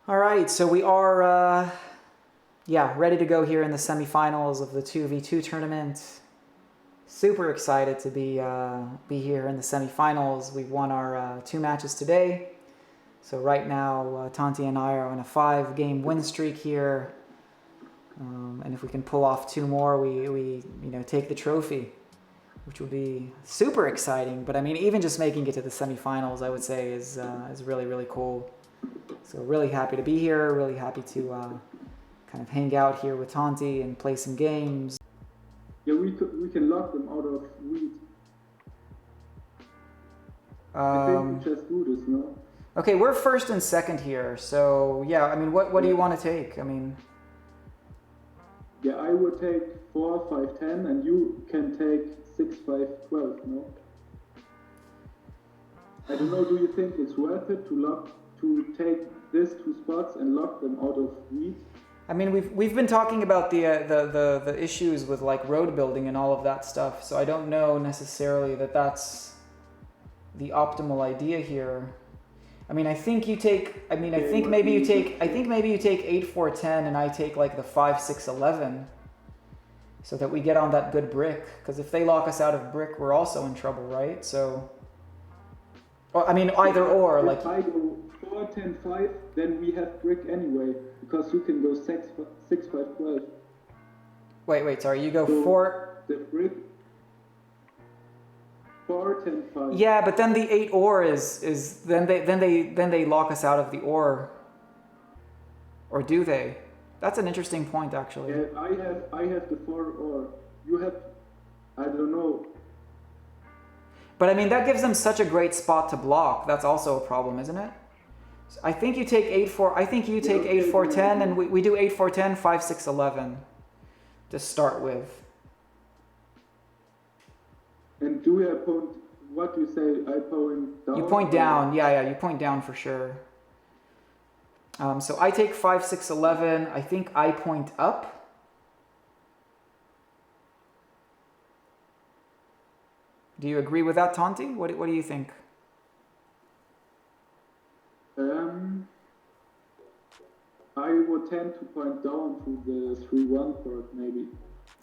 All right, so we are, ready to go here in the semifinals of the 2v2 tournament. Super excited to be here in the semifinals. We won our 2 matches today. So right now, Tanti and I are on a 5-game win streak here. And if we can pull off 2 more, we take the trophy, which would be super exciting. But I mean, even just making it to the semifinals, I would say is really, really cool. So really happy to be here, really happy to kind of hang out here with Tanti and play some games. Yeah, we can lock them out of wheat. I think we just do this, no? Okay, we're first and second here, so yeah, I mean, what do you want to take? I mean... Yeah, I would take 4, 5, 10, and you can take 6, 5, 12, no? I don't know, do you think it's worth it to take these 2 spots and lock them out of wheat? I mean, we've been talking about the issues with like road building and all of that stuff, so I don't know necessarily that that's the optimal idea here. I mean, I think you take. I mean, I think maybe you take 8, 4, 10, and I take like the 5, 6, 11, so that we get on that good brick. Because if they lock us out of brick, we're also in trouble, right? So, I mean, either or. Like, if I go 4, 10, 5, then we have brick anyway, because you can go 6, 5, 12. Wait, sorry. You go so 4. The brick. 4, 10, 5. Yeah, but then the 8 or is then they lock us out of the or do they? That's an interesting point, actually. Yeah, I have the 4 or. You have, I don't know. But I mean, that gives them such a great spot to block. That's also a problem, isn't it? So I think you take 8, 4. I think you take 8, 4, 10, and we do 8, 4, 10, 5, 6, 11 to start with. And do you point? What do you say? I point down. You point down. Yeah. You point down for sure. So I take 5, 6, 11. I think I point up. Do you agree with that, Tanti? What do you think? I would tend to point down to the 3, 1 part, maybe.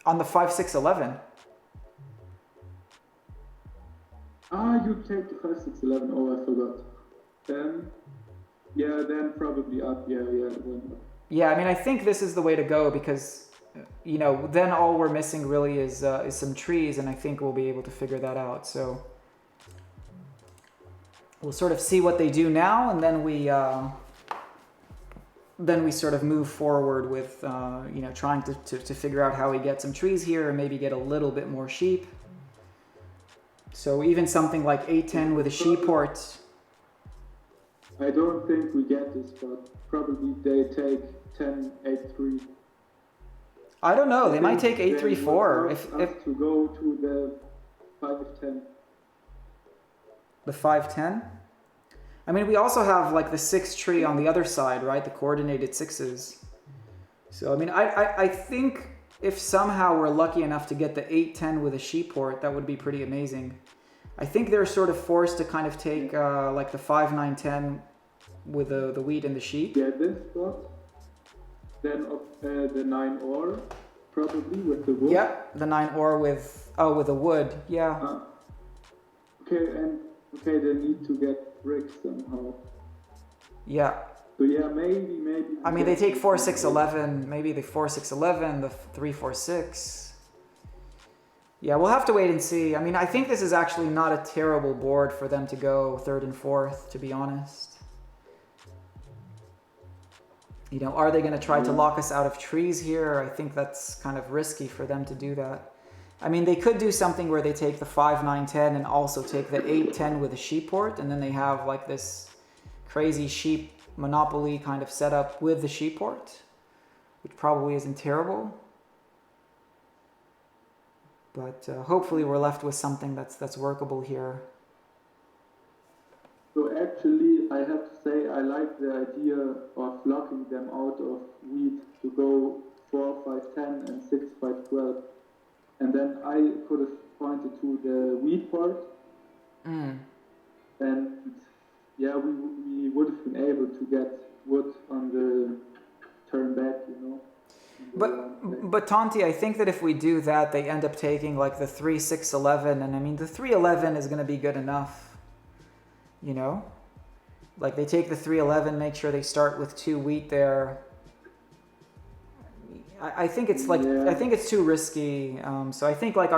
On the 5, 6, 11. You take the 5, 6, 11. Oh, I forgot. Yeah, then probably up. Yeah, then up. Yeah, I mean, I think this is the way to go because, then all we're missing really is some trees, and I think we'll be able to figure that out. So we'll sort of see what they do now, and then we sort of move forward with, trying to figure out how we get some trees here and maybe get a little bit more sheep. So even something like 8, 10 with a sheep port. I don't think we get this, but probably they take 10, 8, 3. I don't know. They might take 8, 3, 4. If to go to the 5, 10. The 5, 10? I mean, we also have like the 6 tree on the other side, right? The coordinated 6s. So, I mean, I think if somehow we're lucky enough to get the 8, 10 with a sheep port, that would be pretty amazing. I think they're sort of forced to kind of take like the 5, 9, 10 with the wheat and the sheep. Yeah, this spot. Then the 9 or probably with the wood. Yeah, the 9 or with the wood. Yeah. Okay, they need to get bricks somehow. Yeah. So yeah, maybe. I mean, they take 4, 6, 11. Maybe the 4, 6, 11. The 3, 4, 6. Yeah, we'll have to wait and see. I mean, I think this is actually not a terrible board for them to go 3rd and 4th, to be honest. Are they going to try to lock us out of trees here? I think that's kind of risky for them to do that. I mean, they could do something where they take the 5, 9, 10 and also take the 8, 10 with a sheep port, and then they have like this crazy sheep monopoly kind of setup with the sheep port, which probably isn't terrible. But hopefully we're left with something that's workable here. So actually, I have to say I like the idea of locking them out of wheat to go 4, 5, 10 and 6, 5, 12. And then I could have pointed to the wheat part. And yeah, we would have been able to get wood on the But Tonti, I think that if we do that, they end up taking like the 3, 6, 11, and I mean the 3, 11 is going to be good enough, you know? Like they take the 3, 11, make sure they start with 2 wheat there. I think it's like I think it's too risky. So I think like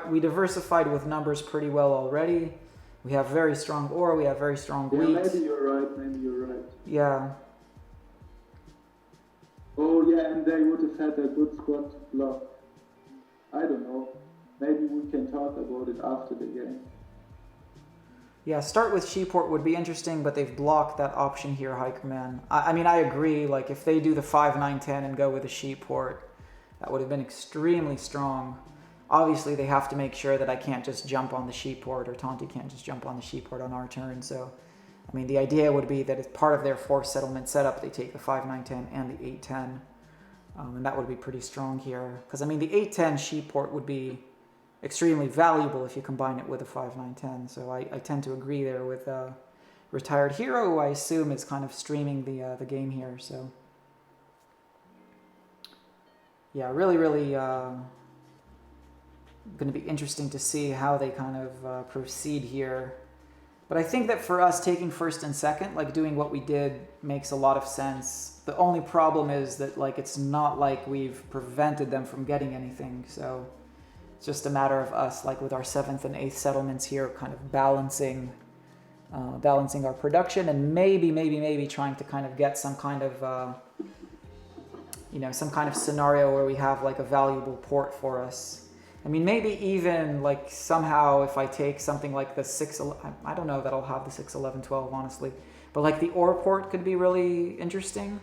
we diversified with numbers pretty well already. We have very strong ore. We have very strong wheat. Maybe you're right. Maybe you're right. Yeah. Oh yeah, and they would have had a good squad to block. I don't know. Maybe we can talk about it after the game. Yeah, start with Sheeport would be interesting, but they've blocked that option here, Hikerman. I mean, I agree. Like, if they do the 5, 9, 10 and go with a Sheeport, that would have been extremely strong. Obviously, they have to make sure that I can't just jump on the Sheeport, or Tonti can't just jump on the Sheeport on our turn. So, I mean, the idea would be that as part of their force settlement setup, they take the 5, 9, 10 and the 8, 10. And that would be pretty strong here. Because, I mean, the 8, 10 Sheeport would be extremely valuable if you combine it with a 5, 9, 10. So I tend to agree there with Retired Hero, who I assume is kind of streaming the game here. So yeah, really going to be interesting to see how they kind of proceed here. But I think that for us, taking first and second, like doing what we did, makes a lot of sense. The only problem is that like it's not like we've prevented them from getting anything. So it's just a matter of us, like with our 7th and 8th settlements here, kind of balancing our production, and maybe trying to kind of get some kind of some kind of scenario where we have like a valuable port for us. I mean, maybe even like somehow if I take something like the 6, I don't know that I'll have the 6, 11, 12, honestly, but like the ore port could be really interesting.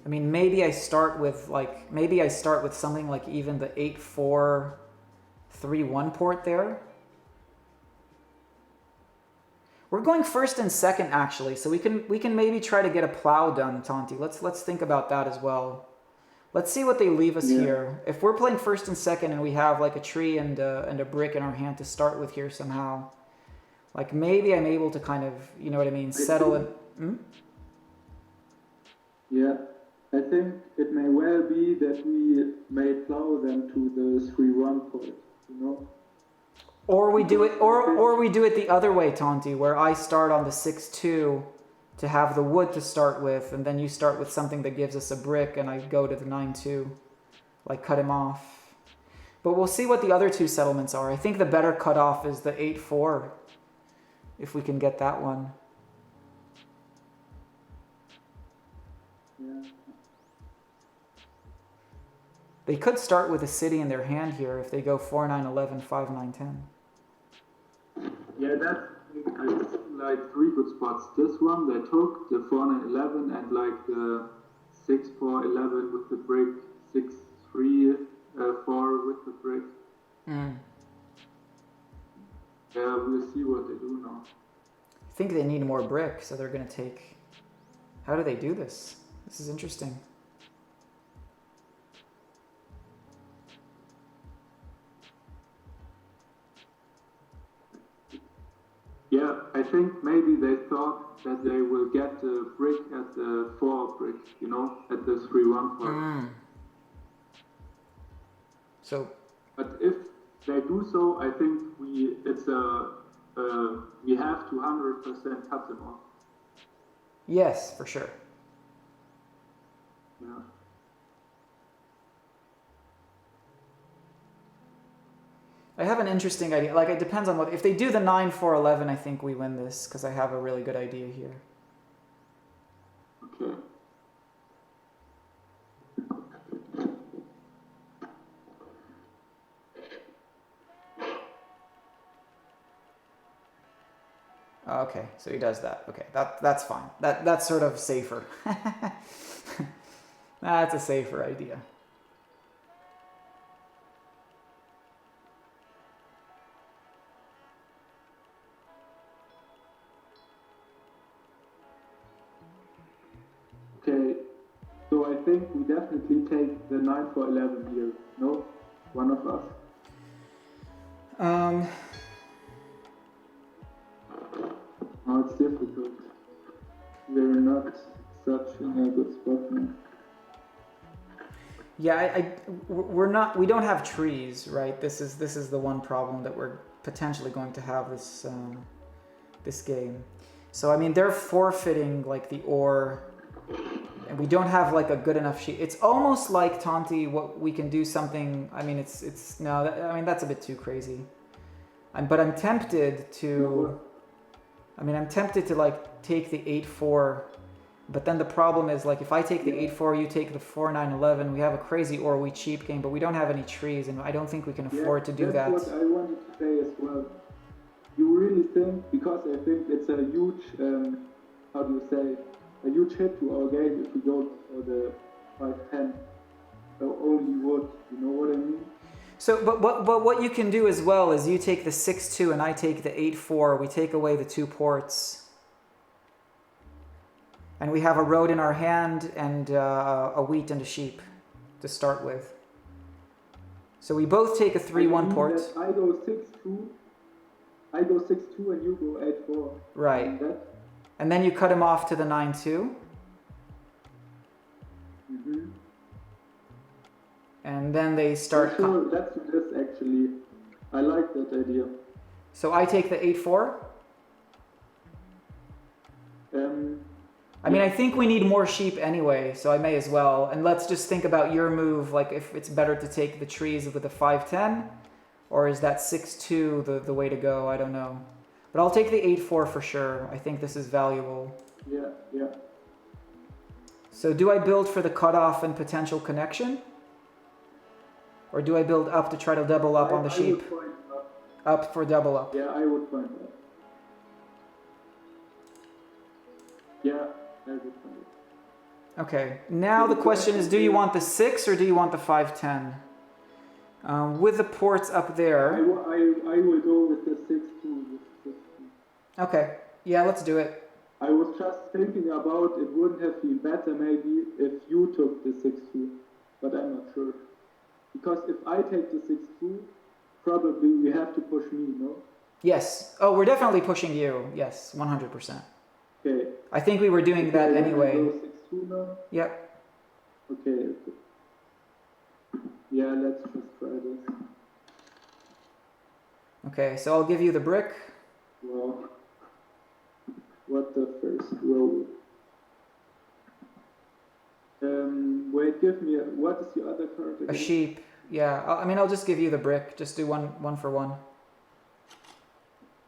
I mean, maybe I start with something like even the 8, 4, 3, 1 port there. We're going first and second actually, so we can maybe try to get a plow done, Tonti. Let's think about that as well. Let's see what they leave us here. If we're playing first and second and we have like a tree and a brick in our hand to start with here somehow, like maybe I'm able to kind of, you know what I mean, settle in. Yeah. I think it may well be that we may plow them to the 3-1 port, you know? Or we do it the other way, Tonti, where I start on the 6-2 to have the wood to start with, and then you start with something that gives us a brick, and I go to the 9-2, like cut him off. But we'll see what the other 2 settlements are. I think the better cutoff is the 8-4, if we can get that one. Yeah. They could start with a city in their hand here if they go 4, 9, 11, 5, 9, 10. Yeah, that's like 3 good spots. This one they took, the 4, 9, 11, and like the 6, 4, 11 with the brick, 6, 3, 4 with the brick. Yeah, we'll see what they do now. I think they need more brick, so they're going to take... How do they do this? This is interesting. Yeah, I think maybe they thought that they will get the brick at the 4 brick, you know, at the 3-1 part. So, but if they do so, I think we have to 100% cut them off. Yes, for sure. Yeah. I have an interesting idea. Like, it depends on what... If they do the 9, 4, 11, I think we win this, because I have a really good idea here. Okay. Okay, so he does that. Okay, that's fine. That's sort of safer. That's a safer idea. Okay, so I think we definitely take the 9 for 11 here. No, one of us. No, it's difficult. not such in a good spot now. Yeah, we don't have trees, right? This is the one problem that we're potentially going to have this game. So I mean, they're forfeiting like the ore, and we don't have like a good enough sheet. It's almost like Tonti, what we can do something. I mean, it's no. I mean, that's a bit too crazy. But I'm tempted to. I mean, I'm tempted to like take the 8-4. But then the problem is, like, if I take the 8-4, you take the 4-9-11, we have a crazy ore we cheap game, but we don't have any trees, and I don't think we can afford to do that. That's what I wanted to say as well. You really think, because I think it's a huge, how do you say, a huge hit to our game if we go for the 5-10. So only wood, you know what I mean? So, but what you can do as well is you take the 6-2 and I take the 8-4, we take away the 2 ports. And we have a road in our hand and a wheat and a sheep to start with. So we both take a 3-1 port. I go 6-2. I go 6-2 and you go 8-4. Right. And then you cut him off to the 9-2. Mm-hmm. And then they start... Sure, let's do this actually. I like that idea. So I take the 8-4? I mean, I think we need more sheep anyway, so I may as well. And let's just think about your move, like if it's better to take the trees with the 5-10, or is that 6-2 the way to go? I don't know. But I'll take the 8-4 for sure. I think this is valuable. Yeah. So do I build for the cutoff and potential connection? Or do I build up to try to double up on the sheep? I would point Up for double up. Yeah, I would point up. Yeah. Okay, now the question is, do you want the 6 or do you want the 5-10? With the ports up there... I will go with the 6-2. Okay, yeah, let's do it. I was just thinking about it wouldn't have been better maybe if you took the 6-2, but I'm not sure. Because if I take the 6-2, probably we have to push me, no? Yes. Oh, we're definitely pushing you. Yes, 100%. Okay. I think we were doing that anyway. 6-2 now? Yep. Okay. Yeah, let's just try this. Okay, so I'll give you the brick. Well, what the first row? Wait, give me what is the other card again? A sheep. Yeah, I mean, I'll just give you the brick. Just do one for one.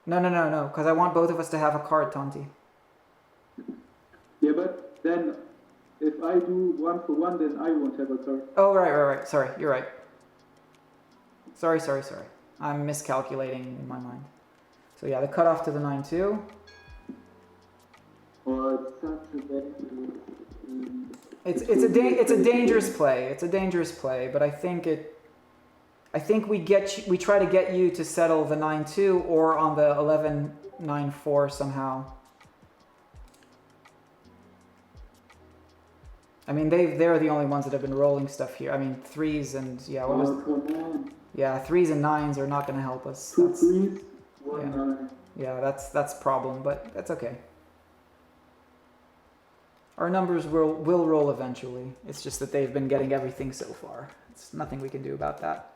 No, because I want both of us to have a card, Tonti. Yeah, but then if I do 1 for 1, then I won't have a card. Oh, right. Sorry, you're right. Sorry. I'm miscalculating in my mind. So yeah, the cutoff to the 9-2. Oh, it's such a dangerous... It's a dangerous play. It's a dangerous play, but I think we try to get you to settle the 9-2 or on the 11-9-4 somehow. I mean, they're the only ones that have been rolling stuff here. I mean, 3s and come on. Yeah, 3s and 9s are not going to help us. 2 3s, 1 9. Yeah, that's a problem, but that's okay. Our numbers will roll eventually. It's just that they've been getting everything so far. It's nothing we can do about that.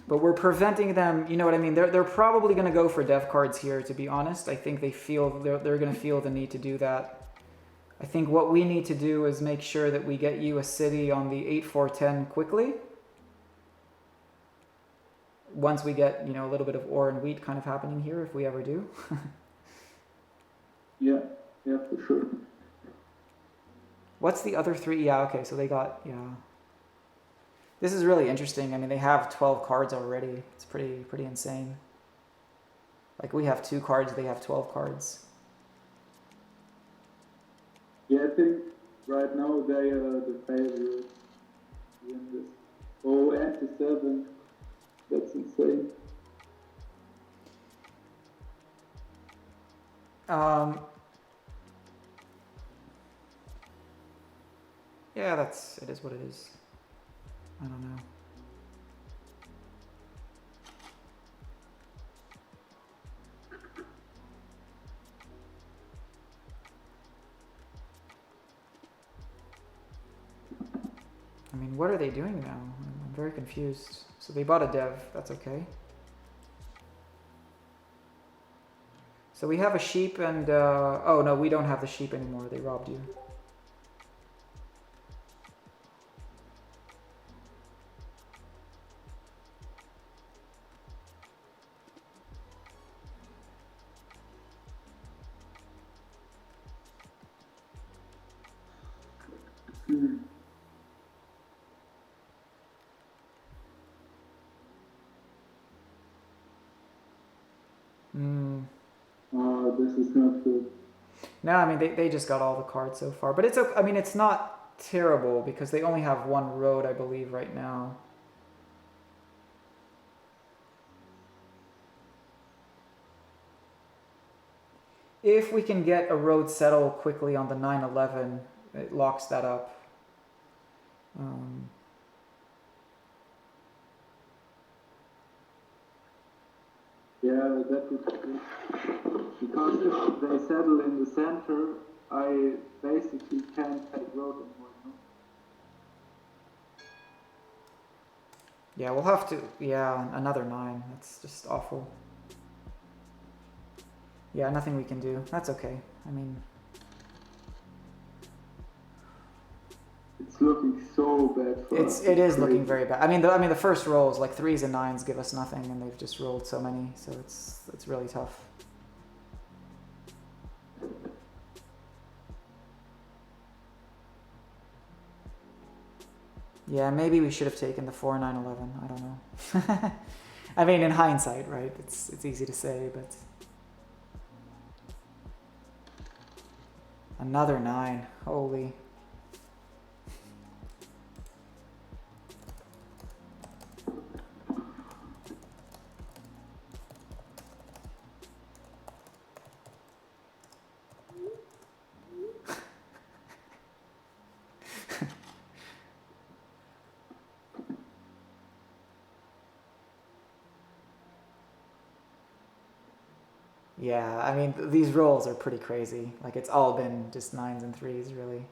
But we're preventing them, you know what I mean? They're probably going to go for dev cards here, to be honest. I think they feel they're going to feel the need to do that. I think what we need to do is make sure that we get you a city on the 8-4-10 quickly. Once we get, a little bit of ore and wheat kind of happening here, if we ever do. Yeah, for sure. What's the other 3? Yeah, okay, so they got, This is really interesting. I mean, they have 12 cards already. It's pretty insane. Like, we have 2 cards, they have 12 cards. Yeah, I think right now they are the favorites in this. Oh, and the 7. That's insane. Yeah, it is what it is. I don't know. I mean, what are they doing now? I'm very confused. So they bought a dev. That's okay. So we have a sheep and... oh, no, we don't have the sheep anymore. They robbed you. This is not good. No, I mean, they just got all the cards so far. But it's okay. I mean, it's not terrible because they only have one road, I believe, right now. If we can get a road settle quickly on the 9/11, it locks that up. Yeah, that would be good. Because if they settle in the center, I basically can't take road anymore. No? Yeah, we'll have to... Yeah, another 9. That's just awful. Yeah, nothing we can do. That's okay. I mean... It's looking so bad for us. It is looking very bad. I mean, the first rolls, like 3s and 9s, give us nothing, and they've just rolled so many, so it's really tough. Yeah, maybe we should have taken the 4-9-11. I don't know. I mean, in hindsight, right? It's easy to say, but another 9. Holy. Yeah, I mean, these rolls are pretty crazy. Like, it's all been just 9s and 3s, really.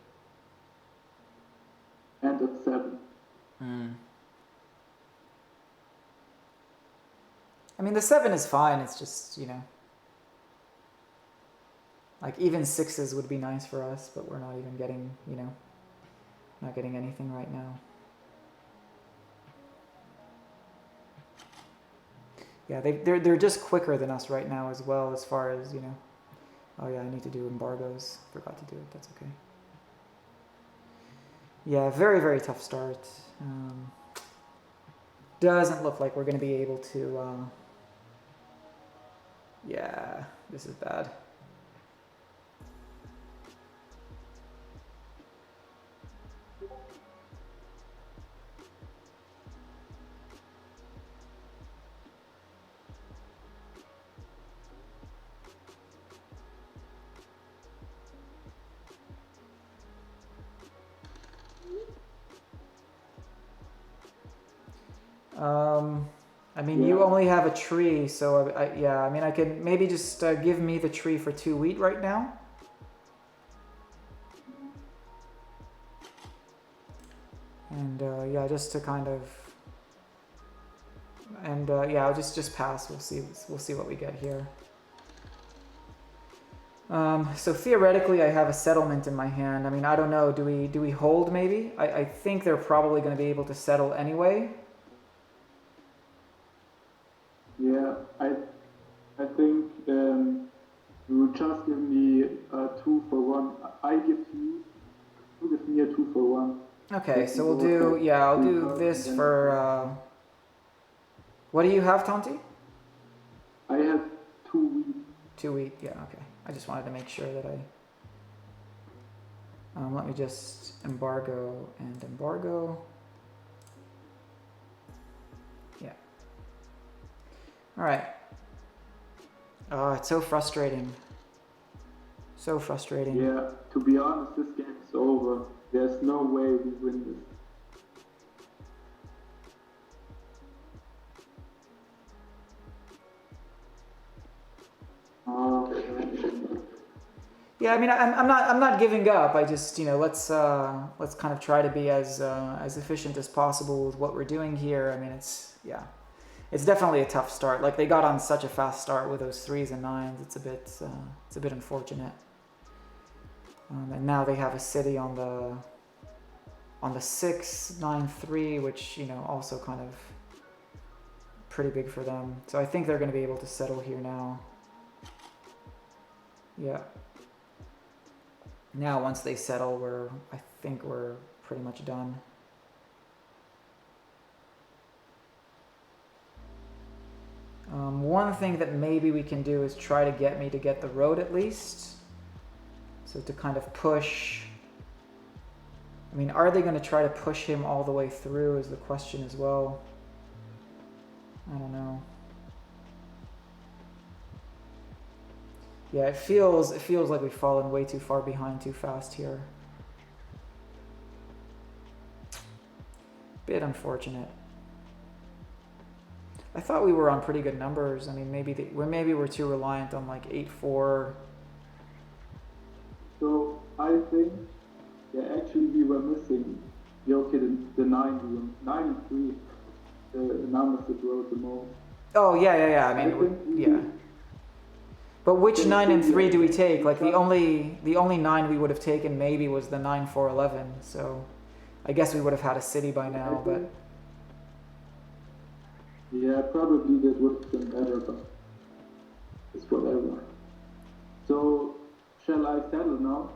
And at 7. I mean, the 7 is fine. It's just, you know... Like, even 6s would be nice for us, but we're not even getting, you know... Not getting anything right now. Yeah, they're just quicker than us right now as well, as far as, you know... Oh yeah, I need to do embargoes. Forgot to do it, that's okay. Yeah, very, very tough start. Doesn't look like we're going to be able to... Yeah, this is bad. I mean, you only have a tree, so yeah, I mean, I can maybe just give me the tree for 2 wheat right now. And yeah, just to kind of... And yeah, I'll just pass. We'll see what we get here. So theoretically, I have a settlement in my hand. I mean, I don't know. Do we hold maybe? I think they're probably going to be able to settle anyway. Yeah, I think you just give me a 2 for 1. I give you give me a 2 for 1. Okay, so we'll do... Yeah, I'll do this for... What do you have, Tonti? I have 2 wheat. 2 wheat, yeah, okay. I just wanted to make sure that I... let me just embargo and embargo. Yeah. Alright. Oh, it's so frustrating. So frustrating. Yeah, to be honest, this game is over. There's no way we win this. Yeah, I mean, I'm not giving up. I just, let's kind of try to be as efficient as possible with what we're doing here. I mean, it's definitely a tough start. Like they got on such a fast start with those 3s and 9s. It's a bit unfortunate. And now they have a city on the 6-9-3, which also kind of pretty big for them. So I think they're going to be able to settle here now. Yeah. Now once they settle, I think we're pretty much done. One thing that maybe we can do is try to get me to get the road at least. So to kind of push. I mean, are they going to try to push him all the way through is the question as well. I don't know. Yeah, it feels like we've fallen way too far behind too fast here. Bit unfortunate. I thought we were on pretty good numbers. I mean, maybe we're too reliant on like 8-4. So I think, yeah, actually we were missing the 9 and 3, the numbers that wrote the most. Oh yeah. I mean, yeah. But which 9 and 3 do we take? Like the only 9 we would have taken maybe was the 9-4-11. So I guess we would have had a city by now, but. Yeah, probably that would have been better, but it's whatever. So, shall I settle now?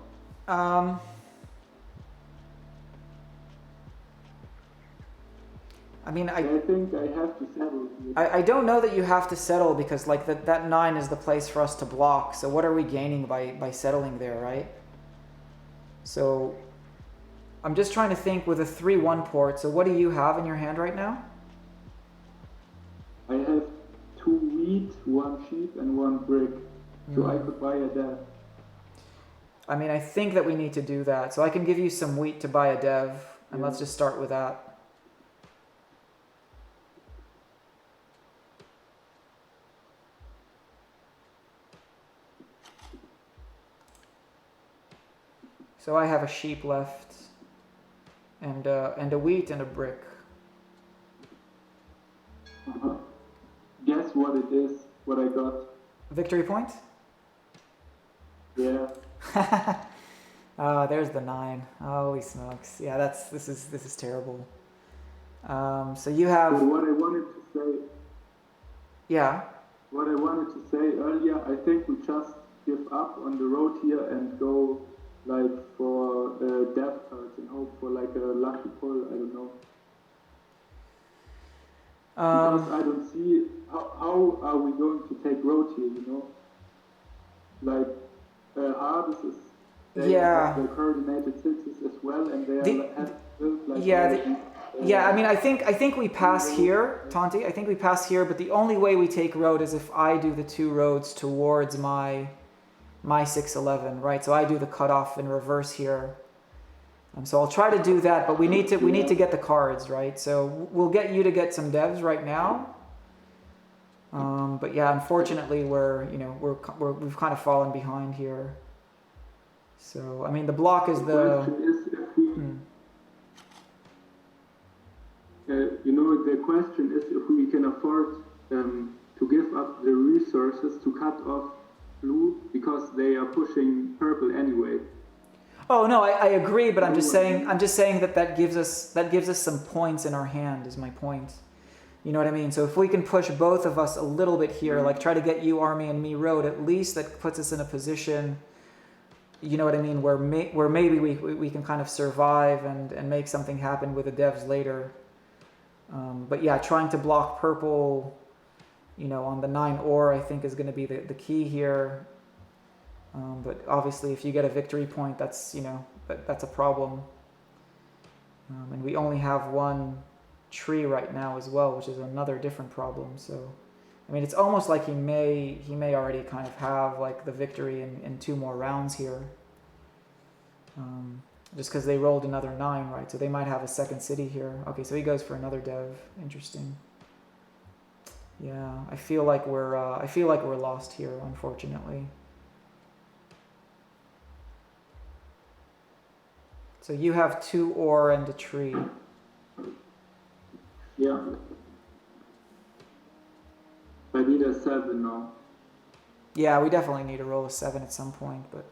I mean, I think I have to settle. I don't know that you have to settle because like that 9 is the place for us to block. So what are we gaining by settling there, right? So I'm just trying to think with a 3-1 port. So what do you have in your hand right now? I have 2 wheat, 1 sheep, and 1 brick. So I could buy a dev. I mean, I think that we need to do that. So I can give you some wheat to buy a dev, and let's just start with that. So I have a sheep left, and a wheat and a brick. Guess what it is? What I got? Victory point? Yeah. There's the 9. Holy smokes! Yeah, this is terrible. So you have. So what I wanted to say. Yeah. What I wanted to say earlier, I think we just give up on the road here and go like for dev cards and hope for like a lucky pull. I don't know. Because I don't see how are we going to take road here, Like Hades is the coordinated 6s as well, and they have built like I mean, I think we pass here, Tonti. I think we pass here, but the only way we take road is if I do the 2 roads towards my 6-11, right? So I do the cutoff in reverse here. So I'll try to do that, but we need to get the cards, right? So we'll get you to get some devs right now. But yeah, unfortunately, we've kind of fallen behind here. So I mean, the block is the. The question is if we can afford to give up the resources to cut off blue because they are pushing purple anyway. Oh no, I agree, but I'm just saying that gives us some points in our hand is my point. You know what I mean? So if we can push both of us a little bit here, like try to get you army and me road, at least that puts us in a position, you know what I mean, where maybe we can kind of survive and make something happen with the devs later. But yeah, trying to block purple, on the 9 ore, I think is going to be the key here. But obviously, if you get a victory point, that's a problem. And we only have 1 tree right now as well, which is another different problem. So, I mean, it's almost like he may already kind of have like the victory in 2 more rounds here. Just because they rolled another 9, right? So they might have a second city here. Okay, so he goes for another dev. Interesting. Yeah, I feel like we're lost here, unfortunately. So you have 2 ore and a tree. Yeah. I need a 7 now. Yeah, we definitely need to roll a 7 at some point, but...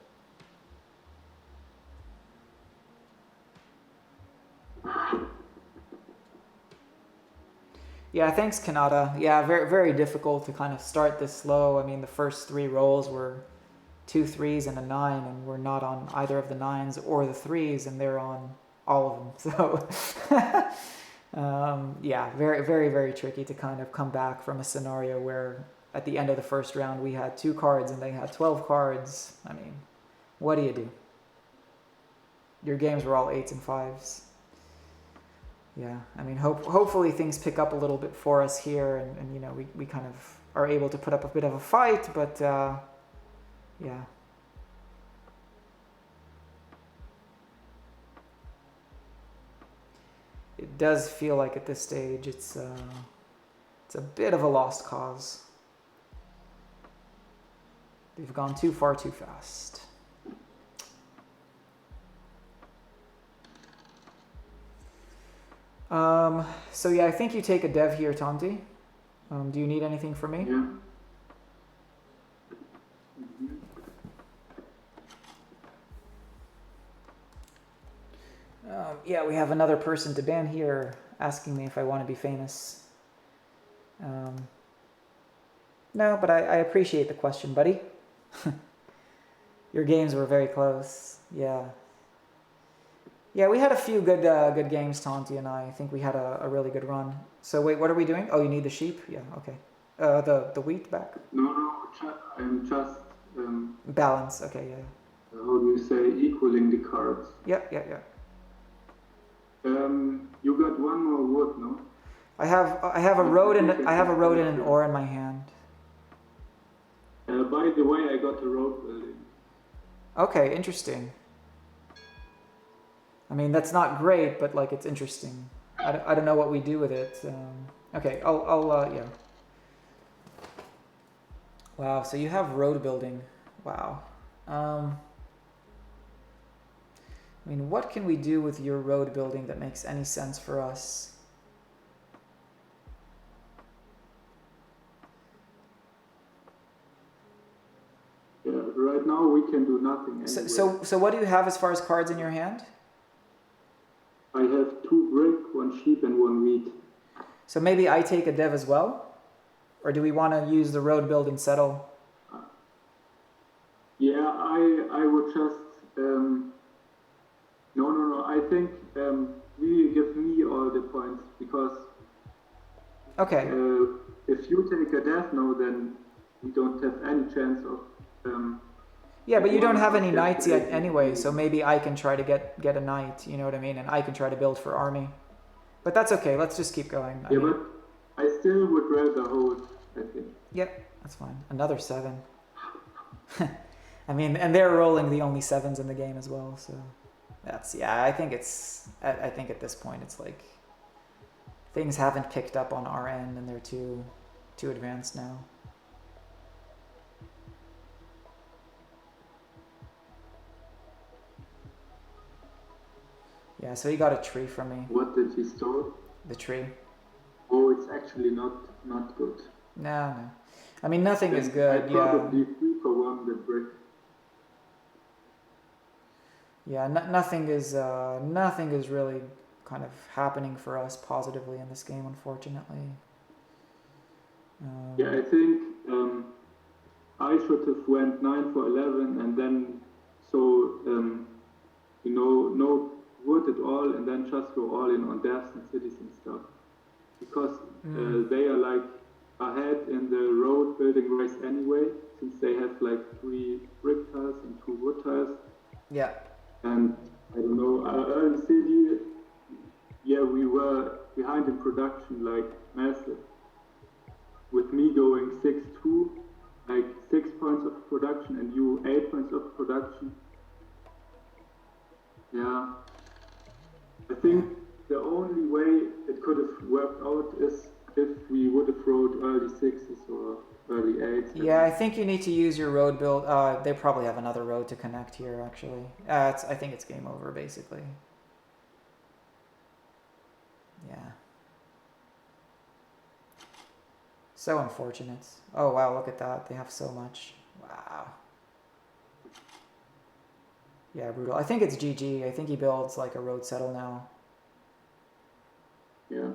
Yeah, thanks, Kanata. Yeah, very, very difficult to kind of start this slow. I mean, the first 3 rolls were 2 3s and a 9, and we're not on either of the 9s or the 3s, and they're on all of them. So, yeah, very, very, very tricky to kind of come back from a scenario where at the end of the first round we had 2 cards and they had 12 cards. I mean, what do you do? Your games were all 8s and 5s. Yeah, I mean, hopefully things pick up a little bit for us here, and you know, we kind of are able to put up a bit of a fight, but yeah. It does feel like at this stage it's a bit of a lost cause. They've gone too far too fast. So yeah, I think you take a dev here, Tanti. Do you need anything from me? Yeah. Yeah, we have another person to ban here asking me if I want to be famous. No, but I appreciate the question, buddy. Your games were very close. Yeah. Yeah, we had a few good games, Tanti and I. I think we had a really good run. So wait, what are we doing? Oh, you need the sheep? Yeah, okay. The wheat back? No, I'm just... Balance, okay, yeah. how do you say, equaling the cards. Yeah. You got 1 more wood, no? I have a road and an ore in my hand. By the way, I got a road building. Okay, interesting. I mean, that's not great, but like it's interesting. I don't know what we do with it. Okay, I'll yeah. Wow, so you have road building. Wow. I mean, what can we do with your road building that makes any sense for us? Yeah, right now we can do nothing anyway. So what do you have as far as cards in your hand? I have 2 brick, 1 sheep, and 1 wheat. So maybe I take a dev as well? Or do we want to use the road building settle? Yeah, I would just... No. I think we give me all the points, because... Okay. If you take a death now, then we don't have any chance of... Yeah, but you don't have any knights yet anyway, so maybe I can try to get a knight, you know what I mean? And I can try to build for army. But that's okay, let's just keep going. Yeah, but I still would rather hold, I think. Yep, that's fine. Another 7. I mean, and they're rolling the only 7s in the game as well, so... That's, yeah, I think at this point it's like... Things haven't picked up on our end and they're too advanced now. Yeah, so he got a tree from me. What did he store? The tree. Oh, it's actually not good. No. I mean, nothing is good, I probably 3 for 1 the brick. Yeah, nothing is really kind of happening for us positively in this game, unfortunately. Yeah, I think I should have went 9 for 11 and then no wood at all, and then just go all in on deaths and cities and stuff, because they are like ahead in the road building race anyway, since they have like 3 brick tiles and 2 wood tiles. Yeah. And I don't know, early city, yeah, we were behind in production like massive. With me going 6-2, like 6 points of production, and you 8 points of production. Yeah. I think the only way it could have worked out is if we would have rode early 6s or early 8s. Yeah, I think you need to use your road build. They probably have another road to connect here, actually. I think it's game over, basically. Yeah. So unfortunate. Oh, wow, look at that. They have so much. Wow. Yeah, brutal. I think it's GG. I think he builds like a road settle now. Yeah.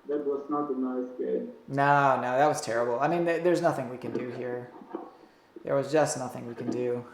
That was not a nice game. No, that was terrible. I mean, there's nothing we can do here. There was just nothing we can do.